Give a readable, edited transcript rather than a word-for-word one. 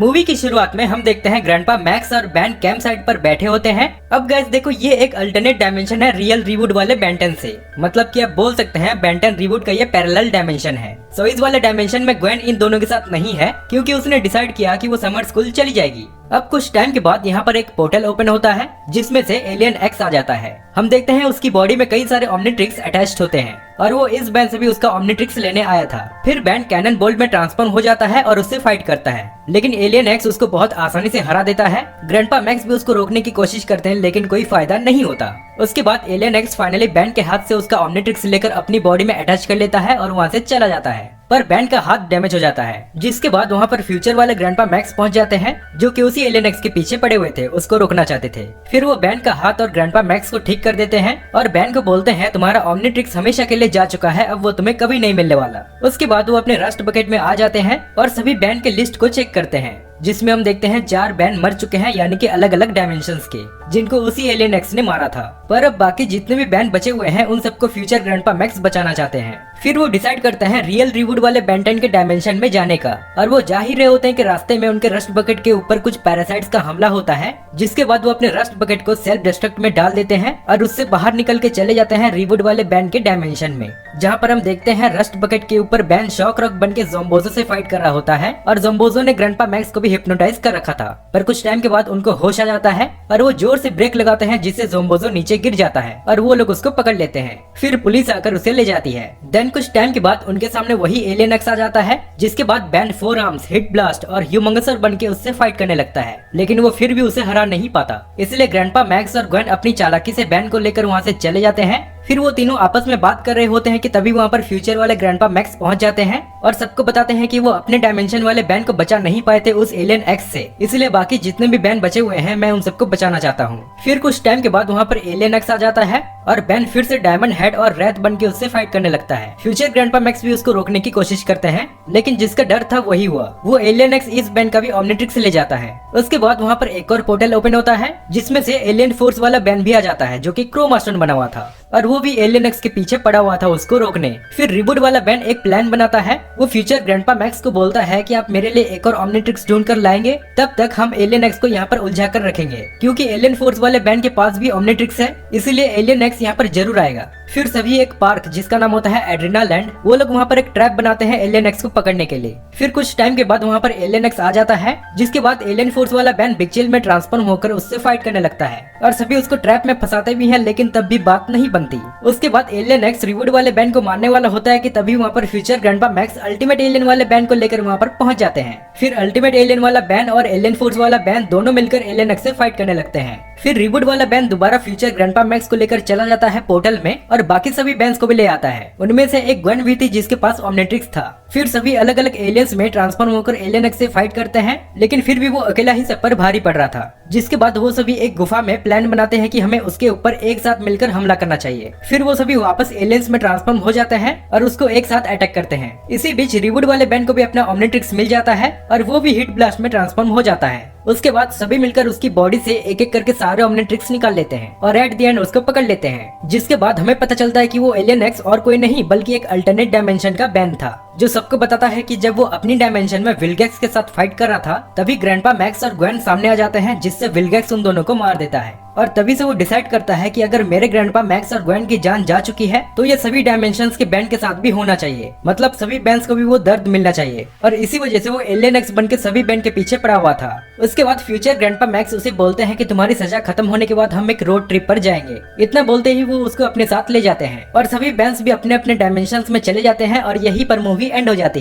Movie की शुरुआत में हम देखते हैं ग्रैंडपा मैक्स और बैन कैंप साइट पर बैठे होते हैं। अब गाइस देखो, ये एक अल्टरनेट डायमेंशन है रियल रिबूट वाले बेंटन से। मतलब कि आप बोल सकते हैं बेंटन रिबूट का ये पैरेलल डायमेंशन है। सो इस वाले डायमेंशन में ग्वेन इन दोनों के साथ नहीं है, क्योंकि उसने डिसाइड किया कि वो समर स्कूल चली जाएगी। अब कुछ टाइम के बाद यहाँ पर एक पोर्टल ओपन होता है, जिसमें से एलियन एक्स आ जाता है। हम देखते हैं उसकी बॉडी में कई सारे ओमनिट्रिक्स अटैच्ड होते हैं और वो इस बैंड से भी उसका ओमनिट्रिक्स लेने आया था। फिर बैंड कैनन बोल्ट में ट्रांसफॉर्म हो जाता है और उससे फाइट करता है, लेकिन एलियन एक्स उसको बहुत आसानी से हरा देता है। ग्रैंडपा मैक्स भी उसको रोकने की कोशिश करते हैं, लेकिन कोई फायदा नहीं होता। उसके बाद एलियन एक्स फाइनली बैंड के हाथ से उसका ओमनिट्रिक्स लेकर अपनी बॉडी में अटैच कर लेता है और वहाँ से चला जाता है। पर बैंड का हाथ डैमेज हो जाता है, जिसके बाद वहाँ पर फ्यूचर वाले ग्रैंडपा मैक्स पहुँच जाते हैं, जो कि उसी एलियन एक्स के पीछे पड़े हुए थे, उसको रोकना चाहते थे। फिर वो बैंड का हाथ और ग्रैंडपा मैक्स को ठीक कर देते हैं और बैंड को बोलते हैं तुम्हारा ओमनिट्रिक्स हमेशा के लिए जा चुका है, अब वो तुम्हें कभी नहीं मिलने वाला। उसके बाद वो अपने रस्ट बकेट में आ जाते हैं और सभी बैंड के लिस्ट को चेक करते हैं, जिसमें हम देखते हैं 4 बैंड मर चुके हैं, यानी कि अलग अलग डायमेंशंस के, जिनको उसी एलियन एक्स ने मारा था। पर अब बाकी जितने भी बैंड बचे हुए हैं उन सबको फ्यूचर ग्रैंडपा मैक्स बचाना चाहते हैं। फिर वो डिसाइड करते हैं रियल रिबूट वाले बेंटन के डायमेंशन में जाने का, और वो जा ही रहे होते हैं कि रास्ते में उनके रस्ट बकेट के ऊपर कुछ पैरासाइट्स का हमला होता है, जिसके बाद वो अपने रस्ट बकेट को सेल्फ डिस्ट्रक्ट में डाल देते हैं और उससे बाहर निकल के चले जाते हैं रिबूट वाले बैंड के डायमेंशन में, जहाँ पर हम देखते हैं रस्ट बकेट के ऊपर बैंड शॉक रॉक बन के ज़ोम्बोज़ो से फाइट कर रहा होता है और ज़ोम्बोज़ो ने ग्रैंडपा मैक्स को भी हिप्नोटाइज कर रखा था। पर कुछ टाइम के बाद उनको होश आ जाता है और वो जोर से ब्रेक लगाते हैं, जिससे ज़ोम्बोज़ो नीचे गिर जाता है और वो लोग उसको पकड़ लेते हैं। फिर पुलिस आकर उसे ले जाती है। देन कुछ टाइम के बाद उनके सामने वही एलियन एक्स आ जाता है, जिसके बाद बैंड 4 आर्म्स, हिट ब्लास्ट और ह्यूमंगसर बन के उससे फाइट करने लगता है, लेकिन वो फिर भी उसे हरा नहीं पाता। इसलिए ग्रैंडपा मैक्स और ग्वेन अपनी चालाकी से बैंड को लेकर वहाँ से चले जाते हैं। फिर वो तीनों आपस में बात कर रहे होते हैं कि तभी वहाँ पर फ्यूचर वाले ग्रैंडपा मैक्स पहुँच जाते हैं और सबको बताते हैं कि वो अपने डायमेंशन वाले बैंड को बचा नहीं पाए थे उस एलियन एक्स से, इसलिए बाकी जितने भी बैंड बचे हुए हैं मैं उन सबको बचाना चाहता हूँ। फिर कुछ टाइम के बाद वहाँ पर एलियन एक्स आ जाता है और बैंड फिर से डायमंड हेड और रेत बन के उससे फाइट करने लगता है। फ्यूचर ग्रैंडपा मैक्स भी उसको रोकने की कोशिश करते हैं, लेकिन जिसका डर था वही हुआ। वो एलियन एक्स इस बैंड का भी ओमनिट्रिक्स ले जाता है। उसके बाद वहाँ पर एक और पोर्टल ओपन होता है, जिसमें से एलियन फोर्स वाला बैंड भी आ जाता है, जो कि क्रो मास्टर बना हुआ था और वो भी एलियन एक्स के पीछे पड़ा हुआ था उसको रोकने। फिर रिबूट वाला बैंड एक प्लान बनाता है। वो फ्यूचर ग्रैंडपा मैक्स को बोलता है कि आप मेरे लिए एक और ओमनिट्रिक्स ढूंढ कर लाएंगे, तब तक हम एलियन एक्स को यहाँ पर उलझा कर रखेंगे, क्योंकि एलियन फोर्स वाले बैंड के पास भी ओमनिट्रिक्स है, इसलिए एलियन एक्स यहाँ पर जरूर आएगा। फिर सभी एक पार्क जिसका नाम होता है एड्रेनालैंड, वो लोग वहाँ पर एक ट्रैप बनाते हैं एलियन एक्स को पकड़ने के लिए। फिर कुछ टाइम के बाद वहाँ पर एलियन एक्स आ जाता है, जिसके बाद एलियन फोर्स वाला बैंड बिग चिल में ट्रांसफॉर्म होकर उससे फाइट करने लगता है और सभी उसको ट्रैप में फंसाते भी हैं, लेकिन तब भी बात नहीं बनती। उसके बाद एलियन एक्स रिवूड वाले बैंड को मारने वाला होता है कि तभी वहाँ पर future grandpa max ultimate alien वाले बैंड को लेकर वहाँ पर पहुंच जाते हैं। फिर अल्टीमेट एलियन वाला बैंड और एलियन फोर्स वाला बैंड दोनों मिलकर एलियन एक्स से फाइट करने लगते हैं। फिर रिबूट वाला बैंड दोबारा फ्यूचर ग्रैंडपा मैक्स को लेकर चला जाता है पोर्टल में और बाकी सभी बैंड्स को भी ले आता है। उनमें से एक ग्वेन भी थी जिसके पास ओमनिट्रिक्स था। फिर सभी अलग अलग एलियंस में ट्रांसफॉर्म होकर एलियन एक्स से फाइट करते हैं, लेकिन फिर भी वो अकेला ही सब पर भारी पड़ रहा था। जिसके बाद वो सभी एक गुफा में प्लान बनाते हैं कि हमें उसके ऊपर एक साथ मिलकर हमला करना चाहिए। फिर वो सभी वापस एलियंस में ट्रांसफॉर्म हो जाते हैं और उसको एक साथ अटैक करते हैं। इसी बीच रिबूट वाले बैंड को भी अपना ओमनिट्रिक्स मिल जाता है और वो भी हिट ब्लास्ट में ट्रांसफॉर्म हो जाता है। उसके बाद सभी मिलकर उसकी बॉडी से एक एक करके सारे ओमनिट्रिक्स निकाल लेते हैं और एट द एंड उसको पकड़ लेते हैं। जिसके बाद हमें पता चलता है कि वो एलियन एक्स और कोई नहीं बल्कि एक अल्टरनेट डायमेंशन का बैंड था, जो सबको बताता है कि जब वो अपनी डायमेंशन में विल्गेक्स के साथ फाइट कर रहा था, तभी ग्रैंडपा मैक्स और ग्वेन सामने आ जाते हैं, जिससे विल्गेक्स उन दोनों को मार देता है। और तभी से वो डिसाइड करता है कि अगर मेरे ग्रैंडपा मैक्स और ग्वेन की जान जा चुकी है, तो ये सभी डायमेंशंस के बैंड के साथ भी होना चाहिए, मतलब सभी बैंड्स को भी वो दर्द मिलना चाहिए। और इसी वजह से वो एलियन एक्स बन के सभी बैंड के पीछे पड़ा हुआ था। उसके बाद फ्यूचर ग्रैंडपा मैक्स उसे बोलते हैं कि तुम्हारी सजा खत्म होने के बाद हम एक रोड ट्रिप पर जाएंगे। इतना बोलते ही वो उसको अपने साथ ले जाते हैं और सभी बैंड्स भी अपने अपने डायमेंशंस में चले जाते हैं और यहीं पर मूवी एंड हो जाती है।